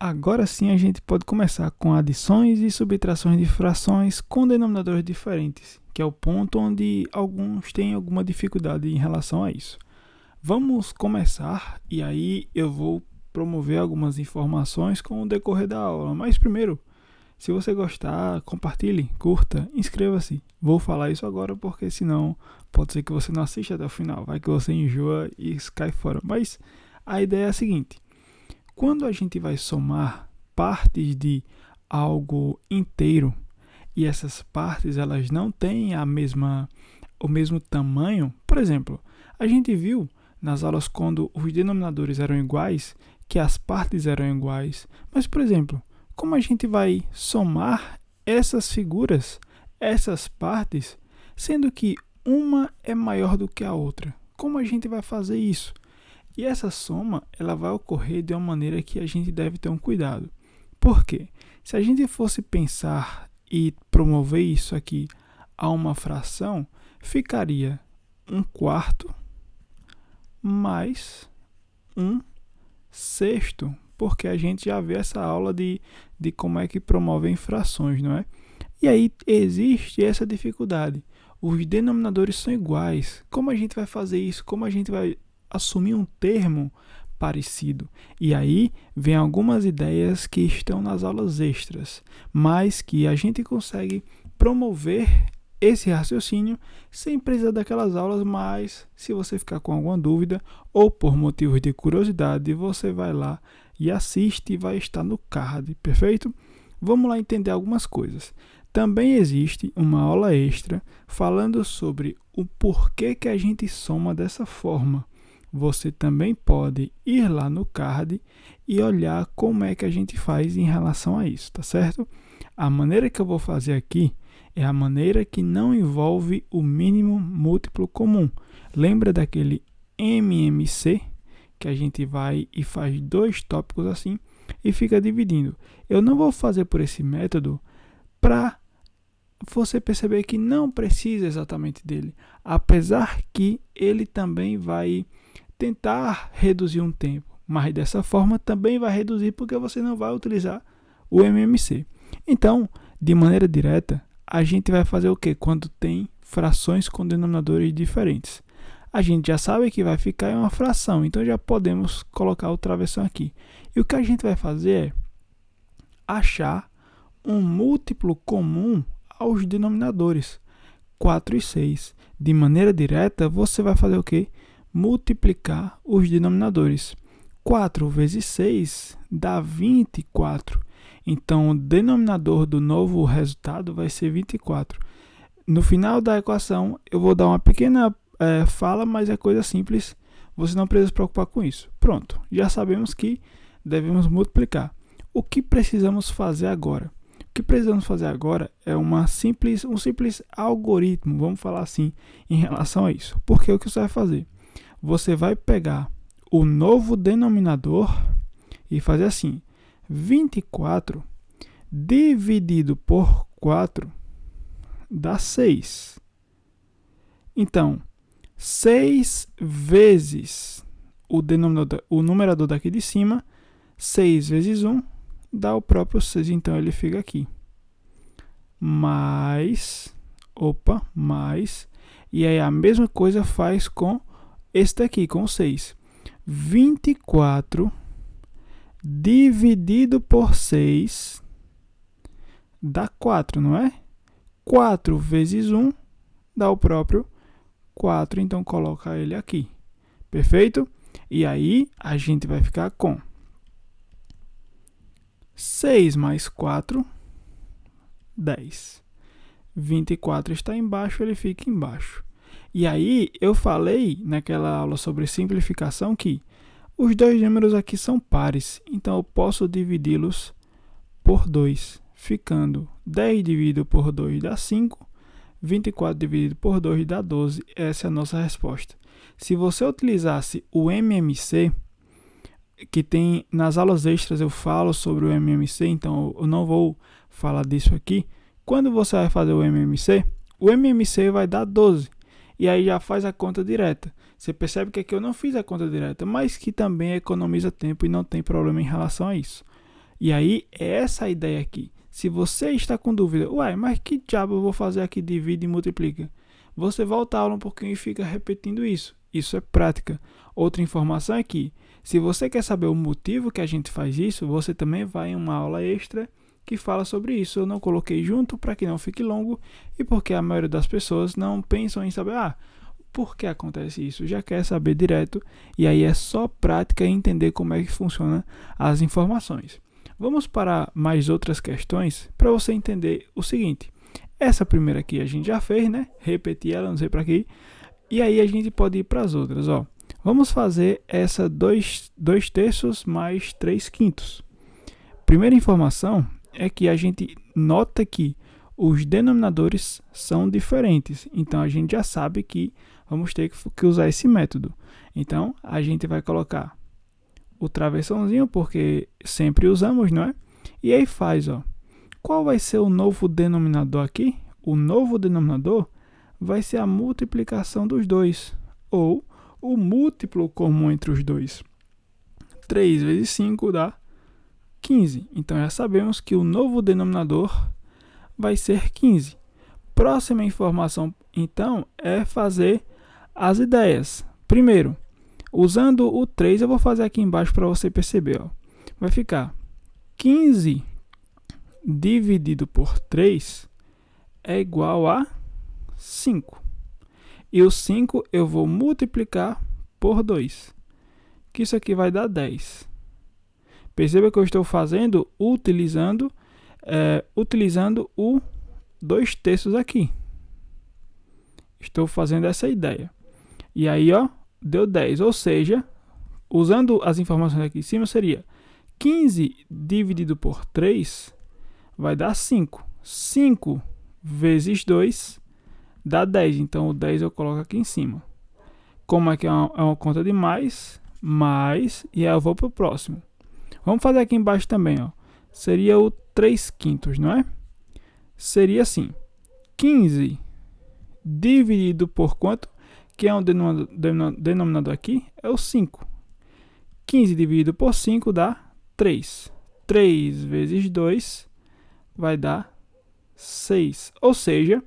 Agora sim a gente pode começar com adições e subtrações de frações com denominadores diferentes, que é o ponto onde alguns têm alguma dificuldade em relação a isso. Vamos começar e aí eu vou promover algumas informações com o decorrer da aula. Mas primeiro, se você gostar, compartilhe, curta, inscreva-se. Vou falar isso agora porque senão pode ser que você não assista até o final, vai que você enjoa e cai fora. Mas a ideia é a seguinte: quando a gente vai somar partes de algo inteiro e essas partes elas não têm o mesmo tamanho, por exemplo, a gente viu nas aulas quando os denominadores eram iguais que as partes eram iguais, mas por exemplo, como a gente vai somar essas figuras, essas partes, sendo que uma é maior do que a outra? Como a gente vai fazer isso? E essa soma ela vai ocorrer de uma maneira que a gente deve ter um cuidado. Por quê? Se a gente fosse pensar e promover isso aqui a uma fração, ficaria 1/4 mais 1/6, porque a gente já vê essa aula de como é que promovem frações, não é? E aí existe essa dificuldade. Os denominadores são iguais. Como a gente vai fazer isso? Como a gente vai assumir um termo parecido? E aí vem algumas ideias que estão nas aulas extras, mas que a gente consegue promover esse raciocínio sem precisar daquelas aulas. Mas se você ficar com alguma dúvida ou por motivos de curiosidade, você vai lá e assiste e vai estar no card, perfeito? Vamos lá entender algumas coisas. Também existe uma aula extra falando sobre o porquê que a gente soma dessa forma. Você também pode ir lá no card e olhar como é que a gente faz em relação a isso, tá certo? A maneira que eu vou fazer aqui é a maneira que não envolve o mínimo múltiplo comum. Lembra daquele MMC, que a gente vai e faz dois tópicos assim e fica dividindo. Eu não vou fazer por esse método para você perceber que não precisa exatamente dele, apesar que ele também vai tentar reduzir um tempo, mas dessa forma também vai reduzir porque você não vai utilizar o MMC. Então, de maneira direta, a gente vai fazer o que quando tem frações com denominadores diferentes? A gente já sabe que vai ficar em uma fração, então já podemos colocar o travessão aqui. E o que a gente vai fazer é achar um múltiplo comum aos denominadores, 4 e 6. De maneira direta, você vai fazer o quê? Multiplicar os denominadores. 4 vezes 6 dá 24. Então, o denominador do novo resultado vai ser 24. No final da equação, eu vou dar uma pequena fala, mas é coisa simples. Você não precisa se preocupar com isso. Pronto, já sabemos que devemos multiplicar. O que precisamos fazer agora? O que precisamos fazer agora é um simples algoritmo, vamos falar assim, em relação a isso. Porque o que você vai fazer? Você vai pegar o novo denominador e fazer assim: 24 dividido por 4 dá 6. Então, 6 vezes o numerador daqui de cima, 6 vezes 1 dá o próprio 6, então ele fica aqui. Mais, e aí a mesma coisa faz com esse daqui, com 6. 24 dividido por 6 dá 4, não é? 4 vezes 1 dá o próprio 4, então coloca ele aqui. Perfeito? E aí a gente vai ficar com 6 mais 4, 10. 24 está embaixo, ele fica embaixo. E aí eu falei naquela aula sobre simplificação que os dois números aqui são pares, então eu posso dividi-los por 2, ficando 10 dividido por 2 dá 5, 24 dividido por 2 dá 12. Essa é a nossa resposta. Se você utilizasse o MMC, que tem nas aulas extras eu falo sobre o MMC, então eu não vou falar disso aqui. Quando você vai fazer o MMC vai dar 12. E aí já faz a conta direta. Você percebe que aqui eu não fiz a conta direta, mas que também economiza tempo e não tem problema em relação a isso. E aí, é essa a ideia aqui. Se você está com dúvida, uai, mas que diabo eu vou fazer aqui, divide e multiplica? Você volta a aula um pouquinho e fica repetindo isso. Isso é prática. Outra informação é que, se você quer saber o motivo que a gente faz isso, você também vai em uma aula extra que fala sobre isso. Eu não coloquei junto para que não fique longo e porque a maioria das pessoas não pensam em saber, por que acontece isso? Já quer saber direto e aí é só prática e entender como é que funciona as informações. Vamos para mais outras questões para você entender o seguinte. Essa primeira aqui a gente já fez, né? Repeti ela, não sei para quê. E aí a gente pode ir para as outras, ó. Vamos fazer essa 2 terços mais 3 quintos. Primeira informação é que a gente nota que os denominadores são diferentes. Então, a gente já sabe que vamos ter que usar esse método. Então, a gente vai colocar o travessãozinho, porque sempre usamos, não é? E aí faz, ó. Qual vai ser o novo denominador aqui? O novo denominador vai ser a multiplicação dos dois, ou o múltiplo comum entre os dois. 3 vezes 5 dá 15. Então, já sabemos que o novo denominador vai ser 15. Próxima informação, então, é fazer as ideias. Primeiro, usando o 3, eu vou fazer aqui embaixo para você perceber. Ó. Vai ficar 15 dividido por 3 é igual a 5. E o 5 eu vou multiplicar por 2, que isso aqui vai dar 10. Perceba que eu estou fazendo utilizando o 2 terços aqui. Estou fazendo essa ideia. E aí, ó, deu 10. Ou seja, usando as informações aqui em cima, seria 15 dividido por 3 vai dar 5. 5 vezes 2 dá 10. Então, o 10 eu coloco aqui em cima. Como é que é uma conta de mais, e aí eu vou para o próximo. Vamos fazer aqui embaixo também, ó. Seria o 3 quintos, não é? Seria assim, 15 dividido por quanto? Que é um denominador aqui, é o 5. 15 dividido por 5 dá 3. 3 vezes 2 vai dar 6. Ou seja,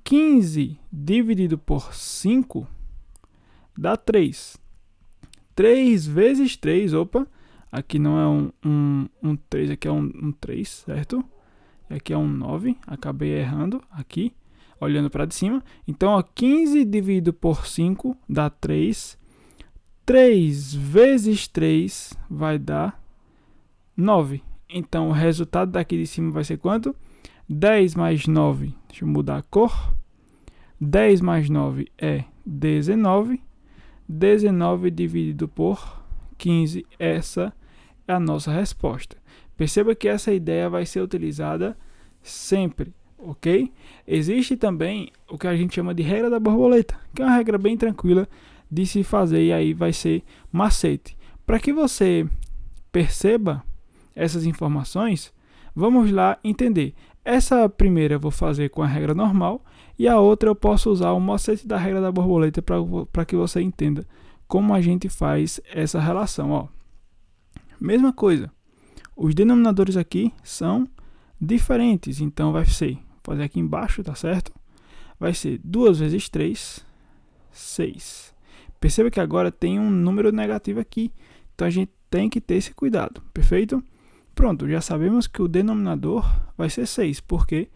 15 dividido por 5 dá 3. 3 vezes 3, aqui não é um 3, aqui é um 3, certo? E aqui é um 9, acabei errando aqui, olhando para de cima. Então, ó, 15 dividido por 5 dá 3. 3 vezes 3 vai dar 9. Então, o resultado daqui de cima vai ser quanto? 10 mais 9, deixa eu mudar a cor. 10 mais 9 é 19. 19 dividido por 15, essa é a nossa resposta. Perceba que essa ideia vai ser utilizada sempre, ok? Existe também o que a gente chama de regra da borboleta, que é uma regra bem tranquila de se fazer e aí vai ser macete. Para que você perceba essas informações, vamos lá entender. Essa primeira eu vou fazer com a regra normal e a outra eu posso usar o macete da regra da borboleta para que você entenda como a gente faz essa relação. Ó. Mesma coisa, os denominadores aqui são diferentes, então vai ser, vou fazer aqui embaixo, tá certo? Vai ser 2 vezes 3, 6. Perceba que agora tem um número negativo aqui, então a gente tem que ter esse cuidado, perfeito? Pronto, já sabemos que o denominador vai ser 6, porque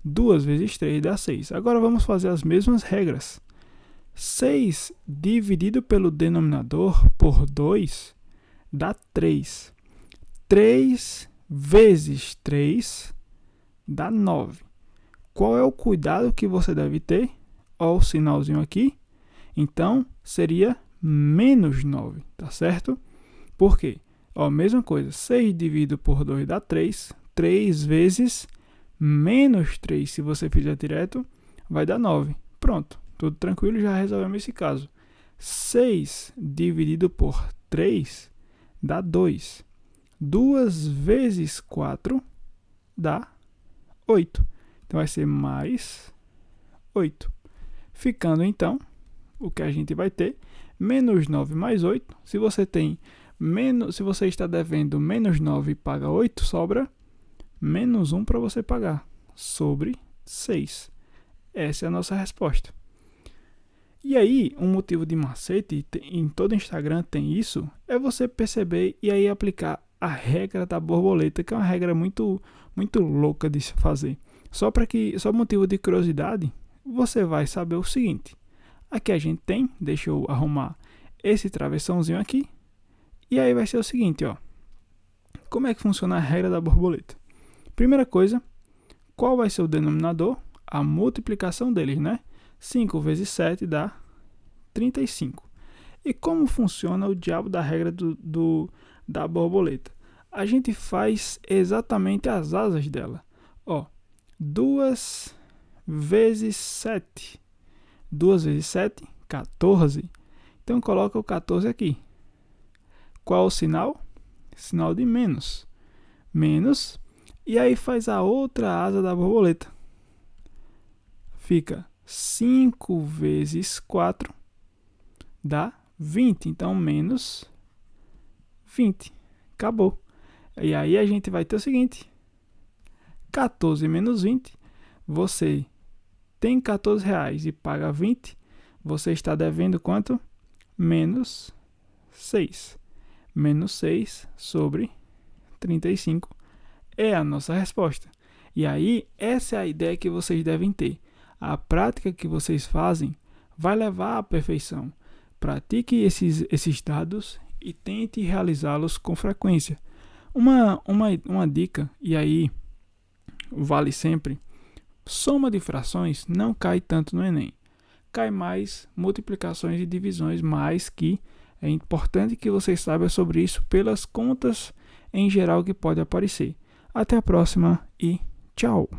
2 vezes 3 dá 6. Agora vamos fazer as mesmas regras. 6 dividido pelo denominador por 2 dá 3. 3 vezes 3 dá 9. Qual é o cuidado que você deve ter? Olha o sinalzinho aqui. Então, seria menos 9, tá certo? Por quê? Ó, mesma coisa, 6 dividido por 2 dá 3. 3 vezes menos 3, se você fizer direto, vai dar 9. Pronto, tudo tranquilo, já resolvemos esse caso. 6 dividido por 3 dá 2. 2 vezes 4 dá 8. Então, vai ser mais 8. Ficando, então, o que a gente vai ter? Menos 9 mais 8. Se você tem Se você está devendo menos 9 e paga 8, sobra menos 1 para você pagar, sobre 6. Essa é a nossa resposta. E aí, um motivo de macete, em todo Instagram tem isso, é você perceber e aí aplicar a regra da borboleta, que é uma regra muito, muito louca de se fazer. Só motivo de curiosidade, você vai saber o seguinte. Aqui a gente tem, deixa eu arrumar esse travessãozinho aqui, e aí vai ser o seguinte, ó. Como é que funciona a regra da borboleta? Primeira coisa, qual vai ser o denominador? A multiplicação deles, né? 5 vezes 7 dá 35. E como funciona o diabo da regra da borboleta? A gente faz exatamente as asas dela. Ó, 2 vezes 7. 2 vezes 7, 14. Então, coloca o 14 aqui. Qual o sinal? Sinal de menos. Menos. E aí faz a outra asa da borboleta. Fica 5 vezes 4 dá 20. Então, menos 20. Acabou. E aí a gente vai ter o seguinte. 14 menos 20. Você tem 14 reais e paga 20. Você está devendo quanto? Menos 6. Menos 6 sobre 35 é a nossa resposta. E aí, essa é a ideia que vocês devem ter. A prática que vocês fazem vai levar à perfeição. Pratique esses dados e tente realizá-los com frequência. Uma dica, e aí vale sempre, soma de frações não cai tanto no Enem. Cai mais multiplicações e divisões, mais que é importante que vocês saibam sobre isso pelas contas em geral que pode aparecer. Até a próxima e tchau!